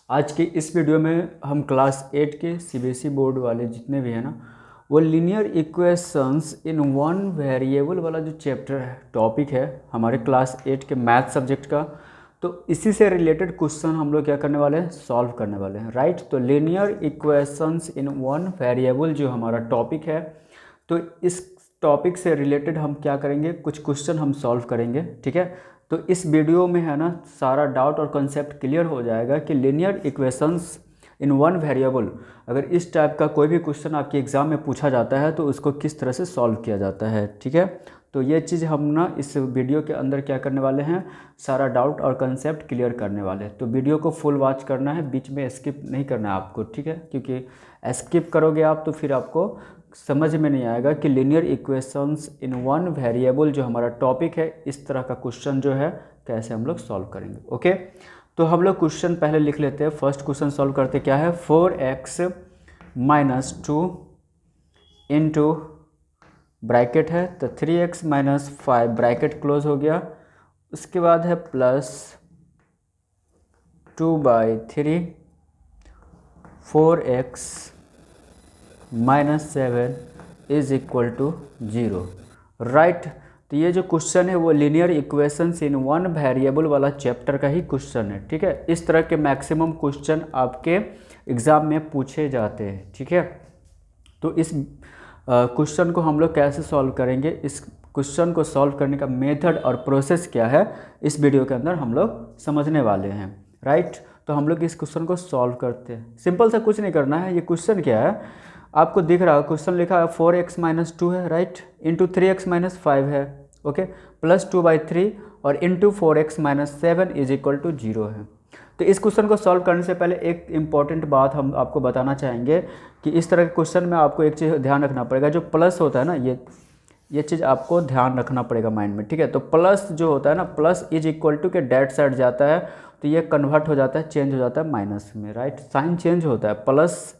आज के इस वीडियो में हम क्लास 8 के सीबीएसई बोर्ड वाले जितने भी हैं ना, वो linear equations in one variable वाला जो चैप्टर है, टॉपिक है हमारे क्लास 8 के मैथ सब्जेक्ट का। तो इसी से रिलेटेड क्वेश्चन हम लोग क्या करने वाले हैं, सॉल्व करने वाले हैं, राइट। तो linear equations in one variable जो हमारा टॉपिक है, तो इस टॉपिक से रिलेटेड हम क्या करेंगे, कुछ क्वेश्चन हम सॉल्व करेंगे, ठीक है। तो इस वीडियो में है ना सारा डाउट और कॉन्सेप्ट क्लियर हो जाएगा कि linear equations in one variable, अगर इस टाइप का कोई भी क्वेश्चन आपके एग्ज़ाम में पूछा जाता है तो उसको किस तरह से सॉल्व किया जाता है, ठीक है। तो ये चीज़ हम ना इस वीडियो के अंदर क्या करने वाले हैं, सारा डाउट और कंसेप्ट क्लियर करने वाले हैं। तो वीडियो को फुल वॉच करना है, बीच में स्किप नहीं करना है आपको, ठीक है, क्योंकि स्किप करोगे आप तो फिर आपको समझ में नहीं आएगा कि linear equations in one variable जो हमारा टॉपिक है, इस तरह का क्वेश्चन जो है कैसे हम लोग सॉल्व करेंगे। ओके, तो हम लोग क्वेश्चन पहले लिख लेते हैं। फर्स्ट क्वेश्चन सॉल्व करते क्या है, 4x माइनस 2 इंटू ब्रैकेट है तो 3x माइनस 5 ब्रैकेट क्लोज हो गया। उसके बाद है plus 2/3 4x minus 7 is equal to 0, right. तो ये जो क्वेश्चन है वो linear equations in one variable वाला चैप्टर का ही क्वेश्चन है, ठीक है। इस तरह के मैक्सिमम क्वेश्चन आपके एग्ज़ाम में पूछे जाते हैं, ठीक है। तो इस क्वेश्चन को हम लोग कैसे सॉल्व करेंगे, इस क्वेश्चन को सॉल्व करने का मेथड और प्रोसेस क्या है, इस वीडियो के अंदर हम लोग समझने वाले हैं, राइट। तो हम लोग इस क्वेश्चन को सॉल्व करते हैं। सिंपल सा कुछ नहीं करना है। ये क्वेश्चन क्या है आपको दिख रहा है, क्वेश्चन लिखा है 4x माइनस 2 है, राइट, इंटू 3x माइनस 5 है, ओके, प्लस 2/3 और into 4x minus 7 is equal to 0 है। तो इस क्वेश्चन को सॉल्व करने से पहले एक इम्पॉर्टेंट बात हम आपको बताना चाहेंगे कि इस तरह के क्वेश्चन में आपको एक चीज़ ध्यान रखना पड़ेगा, जो प्लस होता है ना, ये चीज़ आपको ध्यान रखना पड़ेगा माइंड में, ठीक है। तो प्लस जो होता है ना, प्लस इज इक्वल टू के डेट साइड जाता है तो ये कन्वर्ट हो जाता है, चेंज हो जाता है माइनस में, राइट। साइन चेंज होता है, प्लस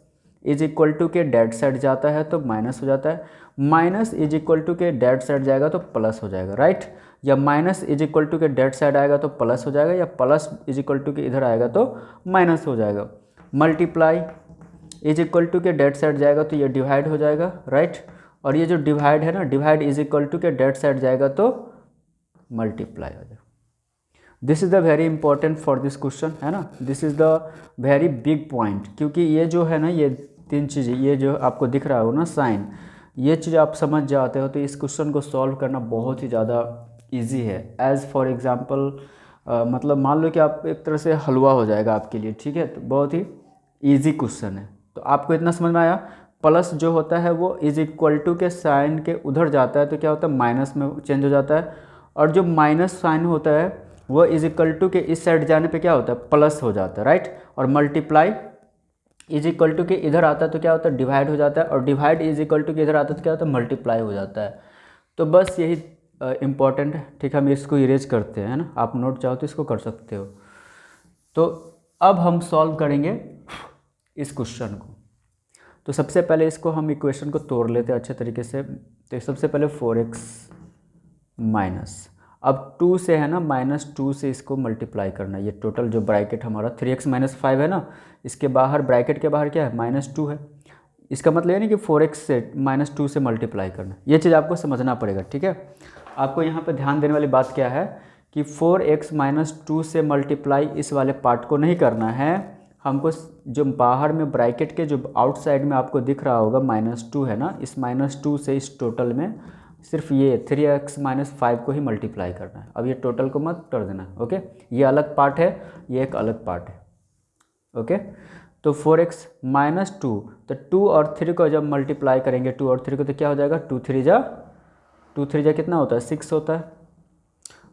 इज इक्वल टू के डेट साइड जाता है तो माइनस हो जाता है, माइनस इज इक्वल टू के डेट साइड जाएगा तो प्लस हो जाएगा, राइट। या माइनस इज इक्वल टू के डेट साइड आएगा तो प्लस हो जाएगा, या प्लस इज इक्वल टू के इधर आएगा तो माइनस हो जाएगा। मल्टीप्लाई इज इक्वल टू के डेट साइड जाएगा तो ये डिवाइड हो जाएगा, राइट। और ये जो डिवाइड है ना, डिवाइड इज इक्वल टू के डेट साइड जाएगा तो मल्टीप्लाई हो जाएगा। This is the very important for this question, है ना, this is the very big point, क्योंकि ये जो है ना, ये तीन चीज़ें, ये जो आपको दिख रहा हो ना साइन, ये चीज़ आप समझ जाते हो तो इस क्वेश्चन को सॉल्व करना बहुत ही ज़्यादा इजी है। एज़ फॉर एग्जांपल मतलब मान लो कि आप एक तरह से हलवा हो जाएगा आपके लिए, ठीक है। तो बहुत ही इजी क्वेश्चन है। तो आपको इतना समझ में आया, प्लस जो होता है वो इज इक्वल टू के साइन के उधर जाता है तो क्या होता है, माइनस में चेंज हो जाता है। और जो माइनस साइन होता है वो इज इक्वल टू के इस साइड जाने पे क्या होता है, प्लस हो जाता है, राइट। और मल्टीप्लाई इज इक्वल टू के इधर आता है तो क्या होता है, डिवाइड हो जाता है। और डिवाइड इज इक्वल टू के इधर आता है तो क्या होता है, मल्टीप्लाई हो जाता है। तो बस यही इम्पॉर्टेंट है, ठीक है। हम इसको इरेज करते हैं ना, आप नोट चाहो तो इसको कर सकते हो। तो अब हम सॉल्व करेंगे इस क्वेश्चन को। तो सबसे पहले इसको हम इक्वेशन को तोड़ लेते हैं अच्छे तरीके से। तो सबसे पहले 4x माइनस, अब 2 से है ना, -2 से इसको मल्टीप्लाई करना है। ये टोटल जो ब्रैकेट हमारा 3x माइनस 5 है ना, इसके बाहर ब्रैकेट के बाहर क्या है, -2 है। इसका मतलब ये नहीं कि 4x से -2 से मल्टीप्लाई करना, ये चीज़ आपको समझना पड़ेगा, ठीक है। आपको यहाँ पे ध्यान देने वाली बात क्या है कि 4x माइनस 2 से मल्टीप्लाई इस वाले पार्ट को नहीं करना है हमको। जो बाहर में ब्रैकेट के जो आउटसाइड में आपको दिख रहा होगा -2 है ना, इस -2 से इस टोटल में सिर्फ ये 3x माइनस 5 को ही मल्टीप्लाई करना है। अब ये टोटल को मत कर देना, ओके। ये अलग पार्ट है, ये एक अलग पार्ट है, ओके। तो 4x माइनस 2, तो 2 और 3 को जब मल्टीप्लाई करेंगे, 2 और 3 को, तो क्या हो जाएगा, 2 3 जा कितना होता है, 6 होता है।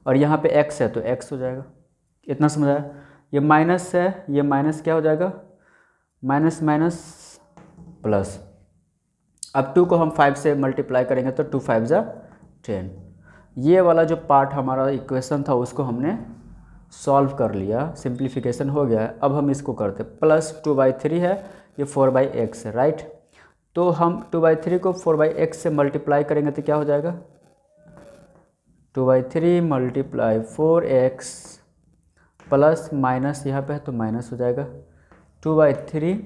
और यहाँ पे x है तो x हो जाएगा। इतना समझ आया। ये माइनस है, ये माइनस क्या हो जाएगा, माइनस माइनस प्लस। अब 2 को हम 5 से मल्टीप्लाई करेंगे तो 2 5 जा 10। ये वाला जो पार्ट हमारा इक्वेशन था उसको हमने सॉल्व कर लिया, सिंप्लीफिकेशन हो गया। अब हम इसको करते, प्लस 2/3 है, ये 4/x है, राइट। तो हम 2/3 को 4/x से मल्टीप्लाई करेंगे तो क्या हो जाएगा, 2/3 मल्टीप्लाई 4x प्लस माइनस यहाँ पे है तो माइनस हो जाएगा। 2/3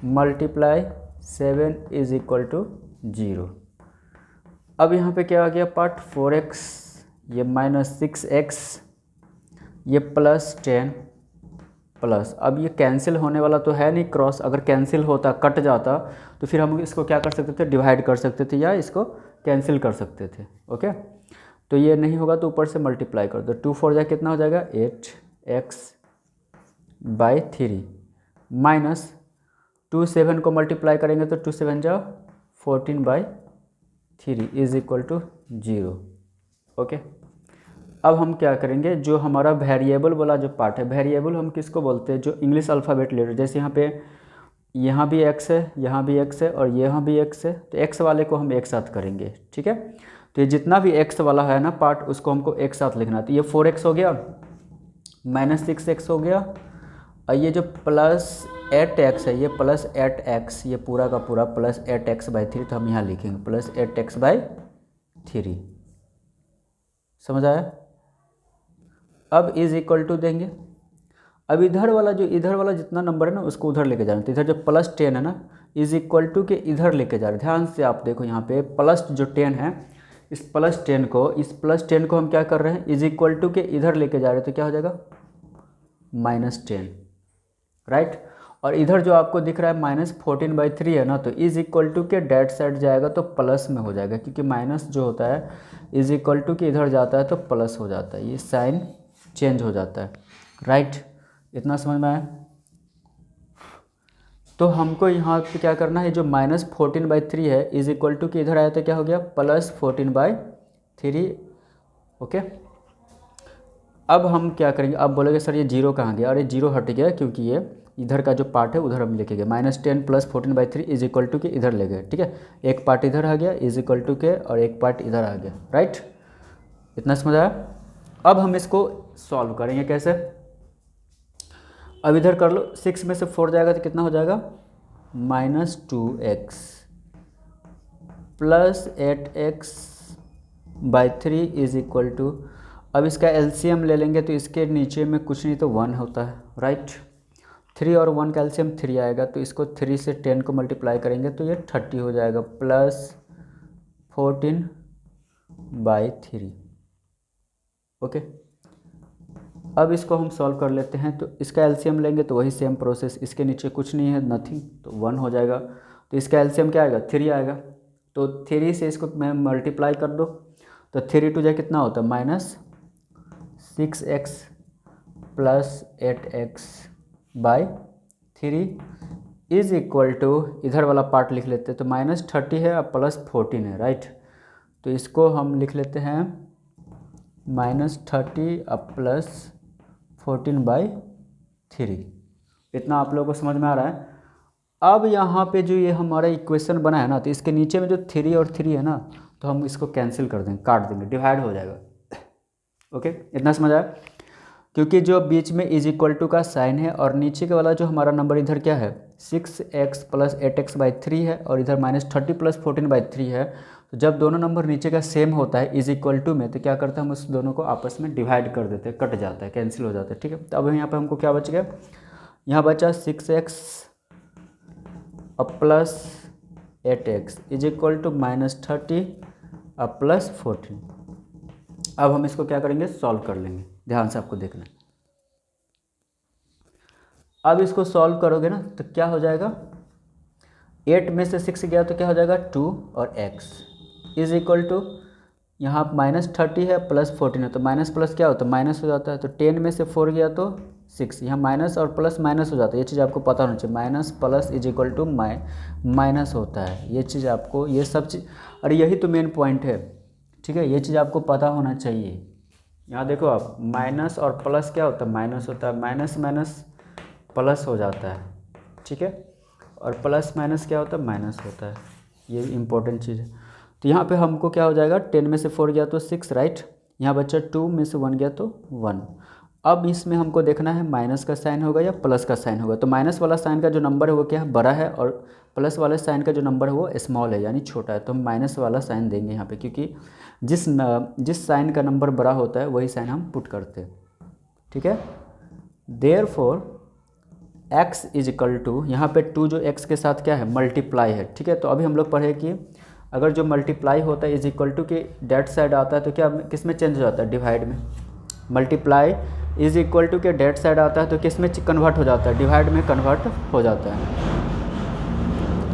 मल्टीप्लाई 7 इज इक्वल टू 0। अब यहाँ पे क्या आ गया पार्ट 4x, ये -6x, ये +10 प्लस, अब ये कैंसिल होने वाला तो है नहीं क्रॉस, अगर कैंसिल होता कट जाता तो फिर हम इसको क्या कर सकते थे, डिवाइड कर सकते थे या इसको कैंसिल कर सकते थे। ओके, तो ये नहीं होगा तो ऊपर से मल्टीप्लाई कर दो, 2 4 जा कितना हो जाएगा 8x/3 माइनस 2 7 को मल्टीप्लाई करेंगे तो 2 7 जा 14/3 इज इक्वल टू 0। ओके, अब हम क्या करेंगे, जो हमारा वेरिएबल वाला जो पार्ट है, वेरिएबल हम किसको बोलते हैं, जो इंग्लिश अल्फ़ाबेट लेटर, जैसे यहाँ भी x है, यहाँ भी x है और यहाँ भी x है, तो x वाले को हम एक साथ करेंगे। ठीक है, तो ये जितना भी x वाला है ना पार्ट, उसको हमको एक साथ लिखना है। तो ये 4x हो गया, -6x हो गया, और ये जो +8x है, ये +8x, ये पूरा का पूरा +8x/3, तो हम यहाँ लिखेंगे +8x/3। समझ आया? अब इज इक्वल टू देंगे, अब इधर वाला जितना नंबर है ना उसको उधर लेके जाना, तो इधर जो +10 है ना इज इक्वल टू के इधर लेके जा रहे हैं। ध्यान से आप देखो यहाँ पे प्लस जो 10 है, इस +10 को हम क्या कर रहे हैं, इज इक्वल टू के इधर लेके जा रहे हैं, तो क्या हो जाएगा -10, राइट। और इधर जो आपको दिख रहा है -14/3 है ना, तो इज इक्वल टू के डेट साइड जाएगा तो प्लस में हो जाएगा, क्योंकि माइनस जो होता है इज इक्वल टू के इधर जाता है तो प्लस हो जाता है, ये साइन चेंज हो जाता है, राइट। इतना समझ में आया? तो हमको यहाँ पे क्या करना है, जो -14/3 है इज इक्वल टू कि इधर आया तो क्या हो गया +14/3। ओके, अब हम क्या करेंगे, अब बोलेंगे सर ये 0 कहाँ गया, और ये 0 हट गया क्योंकि ये इधर का जो पार्ट है उधर हम लेके गए, -10 + 14/3 इज इक्वल टू के इधर ले गए। ठीक है, एक पार्ट इधर आ गया इज इक्वल टू के, और एक पार्ट इधर आ गया, राइट। इतना समझ आया? अब हम इसको सॉल्व करेंगे कैसे, अब इधर कर लो, 6 में से 4 जाएगा तो कितना हो जाएगा -2x + 8x/3 is equal to, अब इसका एलसीएम ले लेंगे तो इसके नीचे में कुछ नहीं तो 1 होता है, राइट। 3 और 1 का एलसीएम 3 आएगा, तो इसको 3 से 10 को मल्टीप्लाई करेंगे तो ये 30 हो जाएगा, +14/3। ओके, अब इसको हम सॉल्व कर लेते हैं, तो इसका एलसीएम लेंगे तो वही सेम प्रोसेस, इसके नीचे कुछ नहीं है, नथिंग, तो 1 हो जाएगा, तो इसका एलसीएम क्या आएगा 3 आएगा, तो 3 से इसको मैं मल्टीप्लाई कर दो, तो 3 2 कितना होता है -6x + 8x/3 is equal to, इधर वाला पार्ट लिख लेते हैं, तो -30 है और +14 है, राइट। तो इसको हम लिख लेते हैं -30 अब +14/3। इतना आप लोगों को समझ में आ रहा है? अब यहाँ पे जो ये हमारा इक्वेशन बना है ना, तो इसके नीचे में जो 3 और 3 है ना, तो हम इसको कैंसिल कर देंगे, काट देंगे, डिवाइड हो जाएगा। ओके, इतना समझ आया? क्योंकि जो बीच में इज इक्वल टू का साइन है और नीचे के वाला जो हमारा नंबर इधर क्या है 6x + 8x/3 है, और इधर -30 + 14/3 है, तो जब दोनों नंबर नीचे का सेम होता है इज इक्वल टू में, तो क्या करते हैं हम उस दोनों को आपस में डिवाइड कर देते हैं, कट जाता है, कैंसिल हो जाता है। ठीक है, तो अब यहाँ पे हमको क्या बच गया, यहाँ बचा 6x अब +8x इज इक्वल टू -30 अब +14। अब हम इसको क्या करेंगे, सॉल्व कर लेंगे, ध्यान से आपको देखना है। अब इसको सॉल्व करोगे ना तो क्या हो जाएगा, 8 में से 6 गया तो क्या हो जाएगा 2 और x इज इक्वल टू, यहाँ -30 है +14 है, तो माइनस प्लस क्या होता है माइनस हो जाता है, तो 10 में से 4 गया तो 6, यहाँ माइनस और प्लस माइनस हो जाता है, ये चीज़ आपको पता होना चाहिए, minus plus is equal to minus होता है, ये चीज़ आपको, ये सब चीज़, और यही तो मेन पॉइंट है। ठीक है, ये चीज़ आपको पता होना चाहिए। यहाँ देखो आप, माइनस और प्लस क्या होता है, माइनस होता है, माइनस माइनस प्लस हो जाता है। ठीक है, और प्लस माइनस क्या होता है, माइनस होता है, ये इंपॉर्टेंट चीज़ है। तो यहाँ पे हमको क्या हो जाएगा, 10 में से 4 गया तो 6, राइट, यहाँ बच्चा 2 में से 1 गया तो 1। अब इसमें हमको देखना है माइनस का साइन होगा या प्लस का साइन होगा, तो माइनस वाला साइन का जो नंबर है वो क्या है, बड़ा है, और प्लस वाले साइन का जो नंबर है वो स्मॉल है, यानी छोटा है, तो हम माइनस वाला साइन देंगे यहाँ पे, क्योंकि जिस साइन का नंबर बड़ा होता है वही साइन हम पुट करते हैं। ठीक है, therefore x is equal to, यहाँ पे 2 जो x के साथ क्या है मल्टीप्लाई है, ठीक है। तो अभी हम लोग पढ़े कि अगर जो मल्टीप्लाई होता है इज इक्वल टू कि डेट साइड आता है तो क्या किस में चेंज हो जाता है, डिवाइड में। मल्टीप्लाई इज इक्वल टू के डेट साइड आता है तो किस में कन्वर्ट हो जाता है, डिवाइड में कन्वर्ट हो जाता है।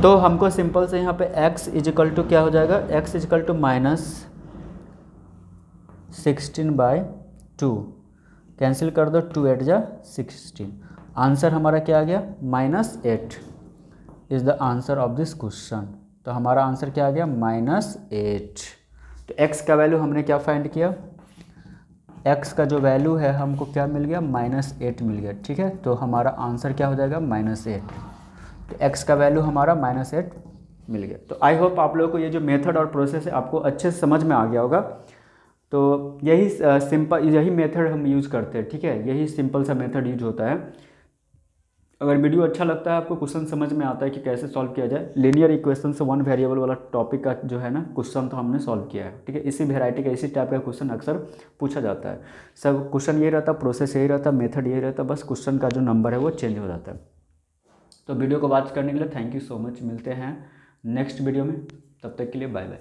तो हमको सिंपल से यहाँ पे x इज इक्वल टू क्या हो जाएगा, x is equal to -16/2 cancel कर दो, 2 8 जा 16। आंसर हमारा क्या आ गया, -8 is the answer of this question. तो हमारा आंसर क्या आ गया, -8। तो x का वैल्यू हमने क्या फाइंड किया, x का जो वैल्यू है हमको क्या मिल गया, -8 मिल गया, ठीक है। तो हमारा आंसर क्या हो जाएगा, -8। तो x का वैल्यू हमारा -8 मिल गया। तो आई होप आप लोगों को ये जो मेथड और प्रोसेस है आपको अच्छे से समझ में आ गया होगा। तो यही यही मेथड हम यूज़ करते हैं, ठीक है। यही सिंपल सा मेथड यूज होता है। अगर वीडियो अच्छा लगता है, आपको क्वेश्चन समझ में आता है कि कैसे सॉल्व किया जाए, लीनियर इक्वेशन से 1 वेरिएबल वाला टॉपिक का जो है ना क्वेश्चन तो हमने सॉल्व किया है, ठीक है। इसी वेराइटी का इसी टाइप का क्वेश्चन अक्सर पूछा जाता है। सब क्वेश्चन यही रहता, प्रोसेस यही रहता, मेथड यही रहता, बस क्वेश्चन का जो नंबर है वो चेंज हो जाता है। तो वीडियो को वॉच करने के लिए थैंक यू सो मच। मिलते हैं नेक्स्ट वीडियो में, तब तक के लिए बाय बाय।